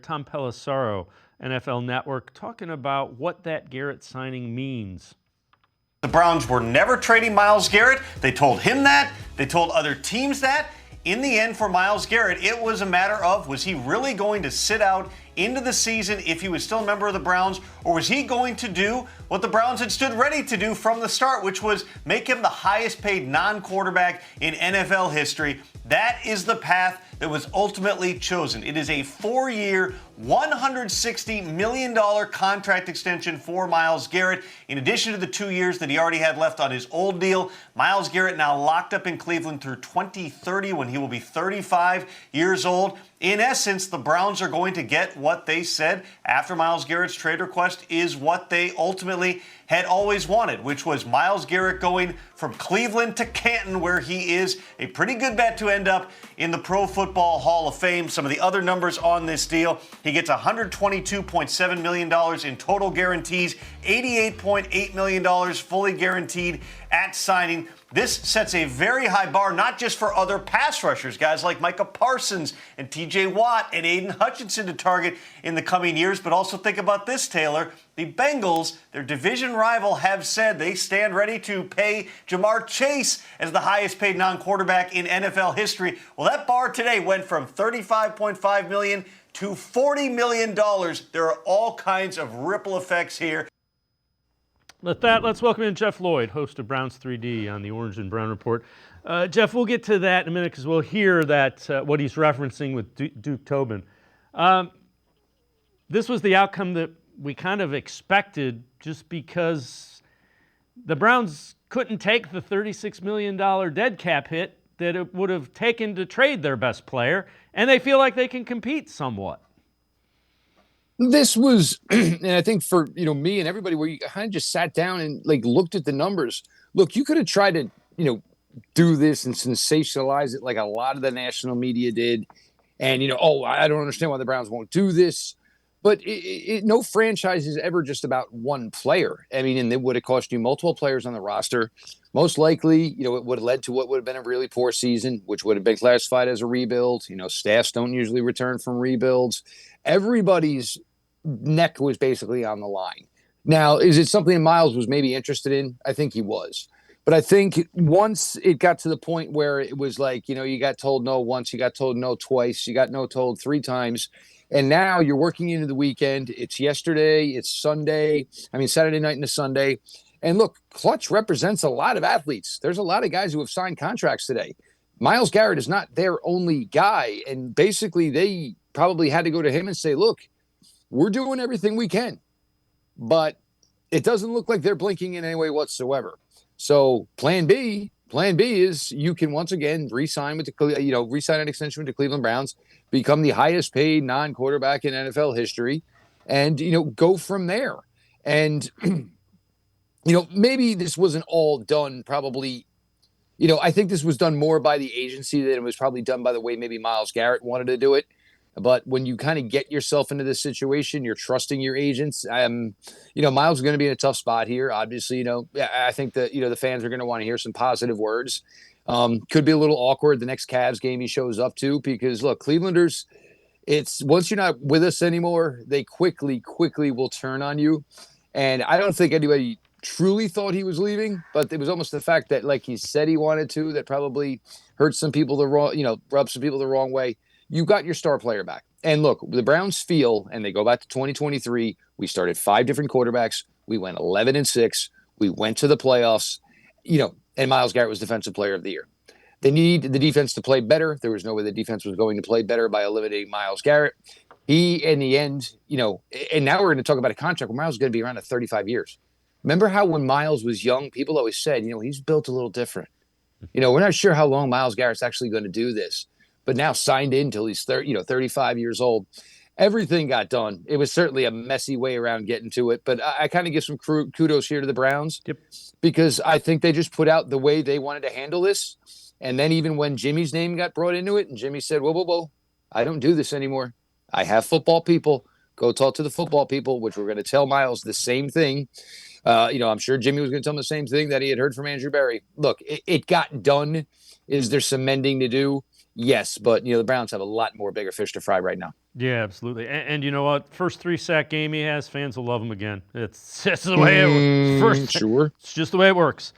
Tom Pelissero, NFL Network, talking about what that Garrett signing means. The Browns were never trading Myles Garrett. They told him that. They told other teams that. In the end, for Myles Garrett, it was a matter of, was he really going to sit out into the season if he was still a member of the Browns, or was he going to do what the Browns had stood ready to do from the start, which was make him the highest paid non-quarterback in NFL history? That is the path that was ultimately chosen. It is a 4-year, $160 million contract extension for Myles Garrett. In addition to the 2 years that he already had left on his old deal, Myles Garrett now locked up in Cleveland through 2030 when he will be 35 years old. In essence, the Browns are going to get what they said after Myles Garrett's trade request is what they ultimately had always wanted, which was Myles Garrett going from Cleveland to Canton, where he is a pretty good bet to end up in the Pro Football Hall of Fame. Some of the other numbers on this deal, he gets $122.7 million in total guarantees, $88.8 million fully guaranteed at signing. This sets a very high bar, not just for other pass rushers, guys like Micah Parsons and TJ Watt and Aiden Hutchinson to target in the coming years, but also think about this, Taylor. The Bengals, their division rival, have said they stand ready to pay Jamar Chase as the highest paid non-quarterback in NFL history. Well, that bar today went from $35.5 million to $40 million. There are all kinds of ripple effects here. With that, let's welcome in Jeff Lloyd, host of Browns 3D on the Orange and Brown Report. Jeff, we'll get to that in a minute because we'll hear that what he's referencing with Duke Tobin. This was the outcome that we kind of expected just because the Browns couldn't take the $36 million dead cap hit that it would have taken to trade their best player, and they feel like they can compete somewhat. This was, and I think for me and everybody, where you kind of just sat down and looked at the numbers. Look, you could have tried to do this and sensationalize it like a lot of the national media did, and I don't understand why the Browns won't do this. But no franchise is ever just about one player. I mean, and it would have cost you multiple players on the roster. Most likely, it would have led to what would have been a really poor season, which would have been classified as a rebuild. Staffs don't usually return from rebuilds. Everybody's neck was basically on the line. Now, is it something Myles was maybe interested in? I think he was. But I think once it got to the point where it was like, you got told no once, you got told no twice, you got no told 3 times. And now you're working into the weekend. It's yesterday, it's Sunday. Saturday night into Sunday. And look, Clutch represents a lot of athletes. There's a lot of guys who have signed contracts today. Myles Garrett is not their only guy. And basically they probably had to go to him and say, look, we're doing everything we can, but it doesn't look like they're blinking in any way whatsoever. So plan B is you can once again re-sign with re-sign an extension with the Cleveland Browns, become the highest paid non-quarterback in NFL history, and go from there. And maybe this wasn't all done. Probably, I think this was done more by the agency than it was probably done by the way maybe Myles Garrett wanted to do it. But when you kind of get yourself into this situation, you're trusting your agents. Myles is going to be in a tough spot here. Obviously, I think that, the fans are going to want to hear some positive words. Could be a little awkward the next Cavs game he shows up to because, look, Clevelanders, it's once you're not with us anymore, they quickly will turn on you. And I don't think anybody truly thought he was leaving, but it was almost the fact that, like he said he wanted to, that probably hurt some people rubbed some people the wrong way. You got your star player back. And look, the Browns feel, and they go back to 2023, we started 5 different quarterbacks. We went 11-6. We went to the playoffs, and Myles Garrett was Defensive Player of the Year. They need the defense to play better. There was no way the defense was going to play better by eliminating Myles Garrett. He, in the end, and now we're going to talk about a contract where Myles is going to be around at 35 years. Remember how when Myles was young, people always said, he's built a little different. We're not sure how long Myles Garrett's actually going to do this. But now signed in until he's 35 years old. Everything got done. It was certainly a messy way around getting to it. But I kind of give some kudos here to the Browns. Yep. Because I think they just put out the way they wanted to handle this. And then even when Jimmy's name got brought into it and Jimmy said, whoa, I don't do this anymore. I have football people. Go talk to the football people, which we're going to tell Myles the same thing. I'm sure Jimmy was going to tell him the same thing that he had heard from Andrew Berry. Look, it got done. Is there some mending to do? Yes, but the Browns have a lot more bigger fish to fry right now. Yeah, absolutely. And you know what? First 3-sack game he has, fans will love him again. It's the way it works. Sure. It's just the way it works.